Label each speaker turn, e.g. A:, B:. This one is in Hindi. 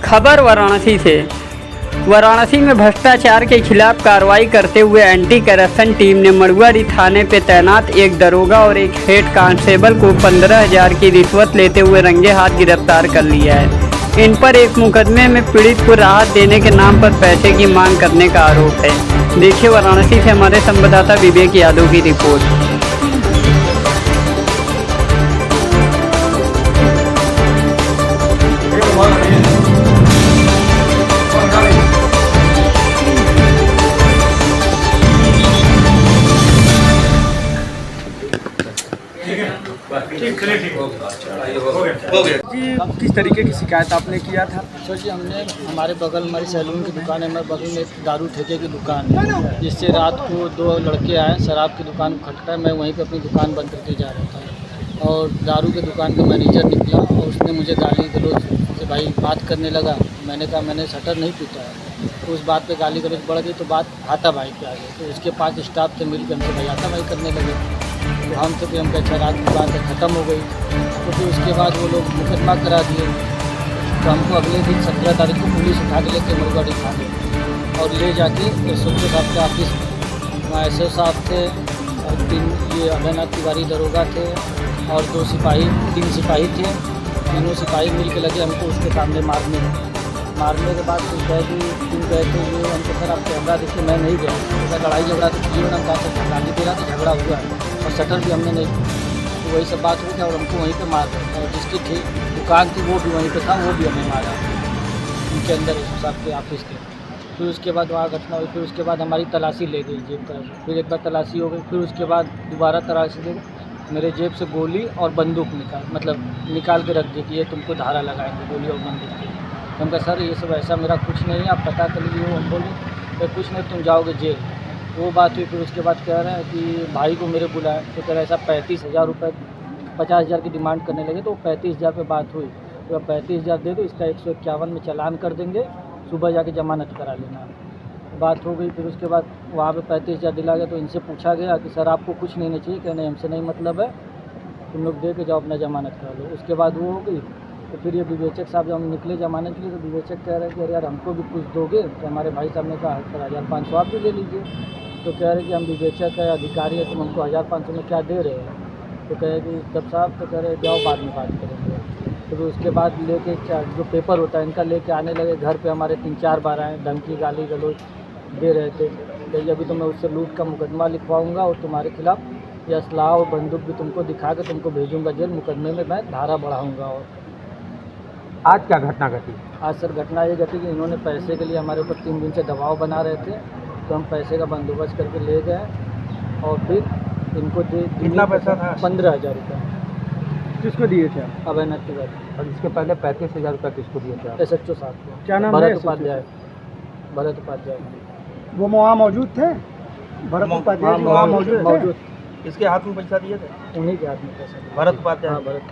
A: खबर वाराणसी से। वाराणसी में भ्रष्टाचार के खिलाफ कार्रवाई करते हुए एंटी करप्शन टीम ने मड़ुआरी थाने पे तैनात एक दरोगा और एक हेड कांस्टेबल को 15,000 की रिश्वत लेते हुए रंगे हाथ गिरफ्तार कर लिया है। इन पर एक मुकदमे में पीड़ित को राहत देने के नाम पर पैसे की मांग करने का आरोप है। देखिए वाराणसी से हमारे संवाददाता विवेक यादव की रिपोर्ट।
B: जी, किस तरीके की शिकायत आपने किया था?
C: सर जी, हमने हमारे बगल हमारी सैलून की दुकान है, हमारे बगल में एक दारू ठेके की दुकान है, जिससे रात को 2 लड़के आए, शराब की दुकान खटखटाए। मैं वहीं पे अपनी दुकान बंद करके जा रहा था और दारू की दुकान का मैनेजर निकला और उसने मुझे गाली गलौज से भाई बात करने लगा। मैंने कहा मैंने शटर नहीं पीटा है, तो उस बात पे गाली गलौज बढ़ गई, तो बात हाथापाई पे आ गई। तो उसके 5 स्टाफ थे मिल के हमसे भाई हाथापाई करने लगे। तो हम तो फिर हम अच्छा रात की बात ख़त्म हो गई। तो फिर उसके बाद वो लोग मुकदमा करा दिए। तो हमको अगले दिन 17 तारीख को पुलिस उठा के लेके मड़ुआरी थाने और ले जाके एसओपी साहब के ऑफिस में वहाँ एसओ साहब थे और 3 ये अभयनाथ तिवारी दरोगा थे और 2 सिपाही 3 सिपाही थे। तीनों सिपाही मिल के लगे हमको उसके सामने मारने के बाद फिर गए कि तुम गए थे ये हमको सर आप कैमरा देखिए। मैं नहीं गया, ऐसा लड़ाई झगड़ा तो किए ना, कहा गाली दे रहा तो झगड़ा हुआ और शटर भी हमने नहीं किया। तो वही सब बात हुई थी और हमको वहीं पे मार रहे थे और जिसकी दुकान थी वो भी वहीं पे था, वो भी हमें मारा उनके अंदर साहब के ऑफिस के। फिर उसके बाद वहाँ घटना हुई। फिर उसके बाद हमारी तलाशी ले गई जेब का। फिर एक बार तलाशी हो गई, फिर उसके बाद दोबारा तलाशी ले गई। मेरे जेब से गोली और बंदूक निकाल के रख दी कि ये तुमको धारा लगाएंगे गोली और बंदूक की। तो हम कहा सर ये सब ऐसा मेरा कुछ नहीं है, आप पता कर लीजिए। हम बोले तो कुछ नहीं, तुम जाओगे जेल। वो बात हुई। फिर उसके बाद कह रहे हैं कि भाई को मेरे बुलाया, तो कह रहे ऐसा 35,000 रुपये 50,000 की डिमांड करने लगे। तो 35,000 पे बात हुई। तो 35,000 दे दो, इसका 151 में चालान कर देंगे, सुबह जाके जमानत करा लेना। बात हो गई। फिर उसके बाद वहाँ पे 35,000 दिला गया। तो इनसे पूछा गया कि सर आपको कुछ नहीं चाहिए? क्या नहीं, हमसे नहीं मतलब है, तुम लोग दे के जाओ अपना जमानत करा लो। उसके बाद वो हो गई। तो फिर ये विवेचक साहब जब हम निकले जमानत के लिए, तो विवेचक कह रहे हैं कि अरे यार हमको भी कुछ दोगे? तो हमारे भाई साहब ने कहा सर 1,500 आप भी ले लीजिए। तो कह रहे कि हम विवेचक है, अधिकारी है, तुम हमको 1,500 में क्या दे रहे हैं? तो कहे कि तब साहब तो कह रहे जाओ बाद में बात करेंगे। तो फिर उसके बाद लेके जो पेपर होता है इनका लेके आने लगे घर पे। हमारे 3-4 बार आए, धमकी गाली गलौज दे रहे थे कि अभी तो मैं उससे लूट का मुकदमा लिखवाऊंगा और तुम्हारे खिलाफ ये असलाह और बंदूक भी तुमको दिखा के तुमको भेजूंगा जेल, मुकदमे में मैं धारा बढ़ाऊंगा। और
B: आज क्या घटना घटी?
C: आज सर घटना ये घटी कि इन्होंने पैसे के लिए हमारे ऊपर 3 दिन से दबाव बना रहे थे। तो हम पैसे का बंदोबस्त करके ले गए और फिर इनको दे।
B: कितना पैसा था?
C: 15,000 रुपये।
B: किसको दिए थे आप?
C: अभयनाथ तिवारी।
B: और इसके पहले 35,000 रुपये किसको दिए थे आप?
C: SHO साहब को।
B: क्या नाम है?
C: भरत उपाध्याय।
B: वो वहाँ मौजूद थे? भरत उपाध्याय वहाँ मौजूद?
C: मौजूद।
B: इसके हाथ में पैसा दिए थे?
C: उन्हीं के हाथ में पैसा।
B: भरत उपाध्याय।
C: हाँ, भरत।